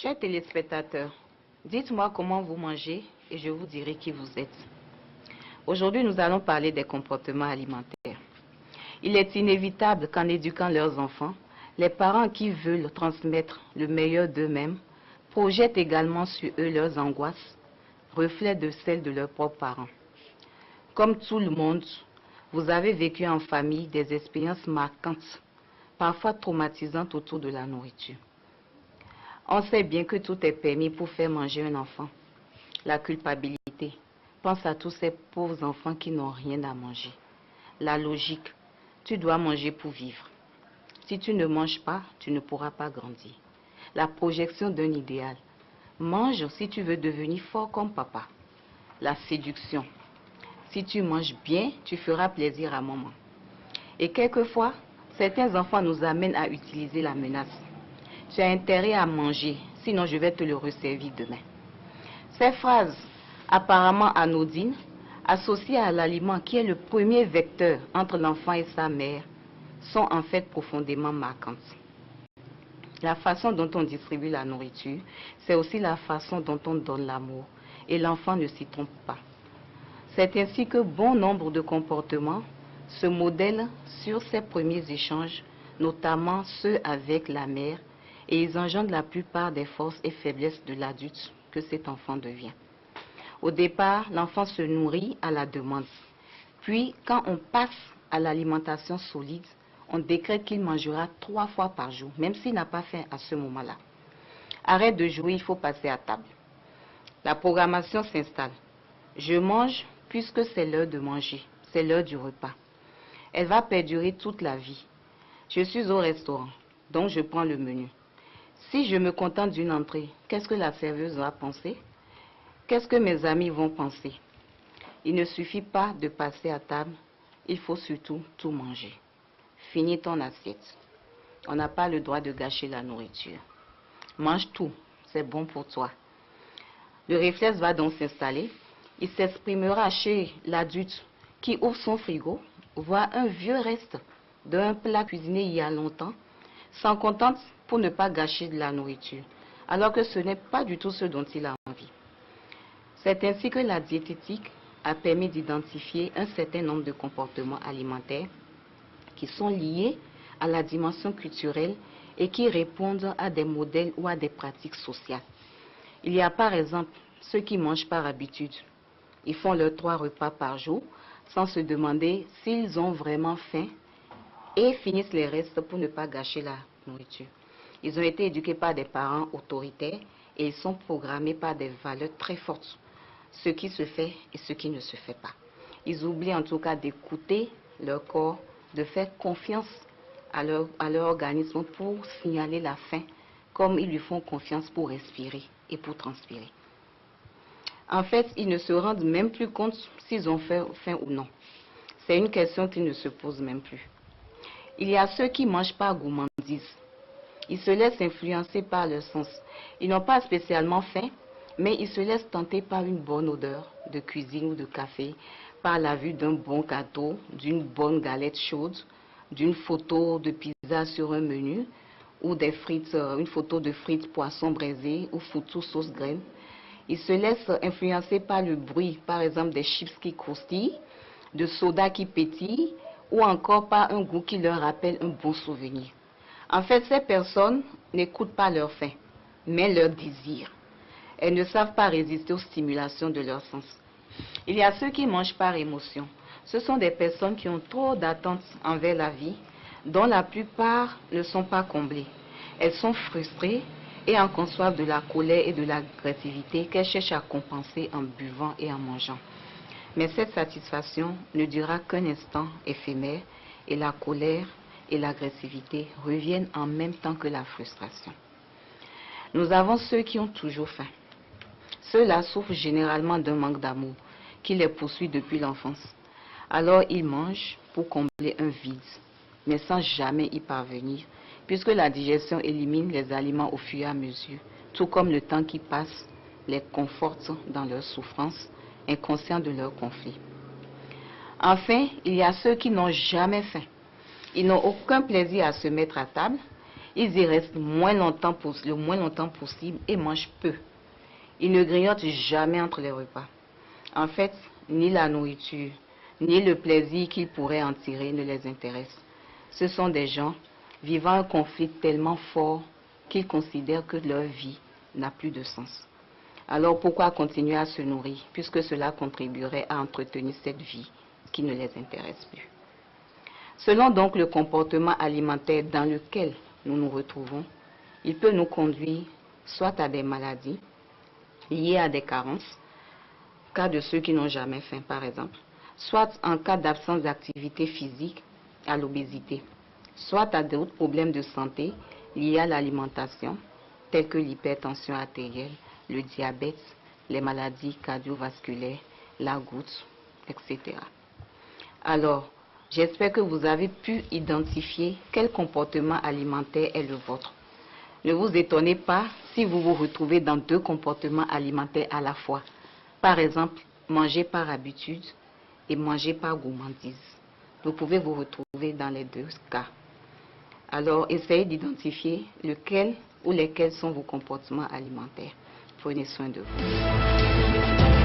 Chers téléspectateurs, dites-moi comment vous mangez et je vous dirai qui vous êtes. Aujourd'hui, nous allons parler des comportements alimentaires. Il est inévitable qu'en éduquant leurs enfants, les parents qui veulent transmettre le meilleur d'eux-mêmes projettent également sur eux leurs angoisses, reflets de celles de leurs propres parents. Comme tout le monde, vous avez vécu en famille des expériences marquantes, parfois traumatisantes autour de la nourriture. On sait bien que tout est permis pour faire manger un enfant. La culpabilité. Pense à tous ces pauvres enfants qui n'ont rien à manger. La logique. Tu dois manger pour vivre. Si tu ne manges pas, tu ne pourras pas grandir. La projection d'un idéal. Mange si tu veux devenir fort comme papa. La séduction. Si tu manges bien, tu feras plaisir à maman. Et quelquefois, certains enfants nous amènent à utiliser la menace. Tu as intérêt à manger, sinon je vais te le resservir demain. Ces phrases, apparemment anodines, associées à l'aliment qui est le premier vecteur entre l'enfant et sa mère, sont en fait profondément marquantes. La façon dont on distribue la nourriture, c'est aussi la façon dont on donne l'amour, et l'enfant ne s'y trompe pas. C'est ainsi que bon nombre de comportements se modèlent sur ces premiers échanges, notamment ceux avec la mère, et ils engendrent la plupart des forces et faiblesses de l'adulte que cet enfant devient. Au départ, l'enfant se nourrit à la demande. Puis, quand on passe à l'alimentation solide, on décrète qu'il mangera 3 fois par jour, même s'il n'a pas faim à ce moment-là. Arrête de jouer, il faut passer à table. La programmation s'installe. Je mange puisque c'est l'heure de manger, c'est l'heure du repas. Elle va perdurer toute la vie. Je suis au restaurant, donc je prends le menu. Si je me contente d'une entrée, qu'est-ce que la serveuse va penser? Qu'est-ce que mes amis vont penser? Il ne suffit pas de passer à table, il faut surtout tout manger. Finis ton assiette. On n'a pas le droit de gâcher la nourriture. Mange tout, c'est bon pour toi. Le réflexe va donc s'installer. Il s'exprimera chez l'adulte qui ouvre son frigo, voit un vieux reste d'un plat cuisiné il y a longtemps, s'en contente pour ne pas gâcher de la nourriture, alors que ce n'est pas du tout ce dont il a envie. C'est ainsi que la diététique a permis d'identifier un certain nombre de comportements alimentaires qui sont liés à la dimension culturelle et qui répondent à des modèles ou à des pratiques sociales. Il y a par exemple ceux qui mangent par habitude. Ils font leurs 3 repas par jour sans se demander s'ils ont vraiment faim et finissent les restes pour ne pas gâcher la nourriture. Ils ont été éduqués par des parents autoritaires et ils sont programmés par des valeurs très fortes, ce qui se fait et ce qui ne se fait pas. Ils oublient en tout cas d'écouter leur corps, de faire confiance à leur organisme pour signaler la faim, comme ils lui font confiance pour respirer et pour transpirer. En fait, ils ne se rendent même plus compte s'ils ont faim ou non. C'est une question qu'ils ne se posent même plus. Il y a ceux qui mangent par gourmandise. Ils se laissent influencer par leur sens. Ils n'ont pas spécialement faim, mais ils se laissent tenter par une bonne odeur de cuisine ou de café, par la vue d'un bon gâteau, d'une bonne galette chaude, d'une photo de pizza sur un menu, ou des frites, une photo de frites poisson braisé ou foutou sauce graine. Ils se laissent influencer par le bruit, par exemple des chips qui croustillent, de soda qui pétillent, ou encore par un goût qui leur rappelle un bon souvenir. En fait, ces personnes n'écoutent pas leur faim, mais leur désir. Elles ne savent pas résister aux stimulations de leur sens. Il y a ceux qui mangent par émotion. Ce sont des personnes qui ont trop d'attentes envers la vie, dont la plupart ne sont pas comblées. Elles sont frustrées et en conçoivent de la colère et de l'agressivité qu'elles cherchent à compenser en buvant et en mangeant. Mais cette satisfaction ne durera qu'un instant éphémère et la colère et l'agressivité reviennent en même temps que la frustration. Nous avons ceux qui ont toujours faim. Ceux-là souffrent généralement d'un manque d'amour qui les poursuit depuis l'enfance. Alors ils mangent pour combler un vide, mais sans jamais y parvenir, puisque la digestion élimine les aliments au fur et à mesure, tout comme le temps qui passe les conforte dans leur souffrance, inconscients de leurs conflits. Enfin, il y a ceux qui n'ont jamais faim. Ils n'ont aucun plaisir à se mettre à table. Ils y restent le moins longtemps possible et mangent peu. Ils ne grignotent jamais entre les repas. En fait, ni la nourriture, ni le plaisir qu'ils pourraient en tirer ne les intéressent. Ce sont des gens vivant un conflit tellement fort qu'ils considèrent que leur vie n'a plus de sens. Alors pourquoi continuer à se nourrir puisque cela contribuerait à entretenir cette vie qui ne les intéresse plus? Selon donc le comportement alimentaire dans lequel nous nous retrouvons, il peut nous conduire soit à des maladies liées à des carences, cas de ceux qui n'ont jamais faim par exemple, soit en cas d'absence d'activité physique à l'obésité, soit à d'autres problèmes de santé liés à l'alimentation, tels que l'hypertension artérielle, le diabète, les maladies cardiovasculaires, la goutte, etc. Alors, j'espère que vous avez pu identifier quel comportement alimentaire est le vôtre. Ne vous étonnez pas si vous vous retrouvez dans deux comportements alimentaires à la fois. Par exemple, manger par habitude et manger par gourmandise. Vous pouvez vous retrouver dans les deux cas. Alors, essayez d'identifier lequel ou lesquels sont vos comportements alimentaires. Prenez soin de vous.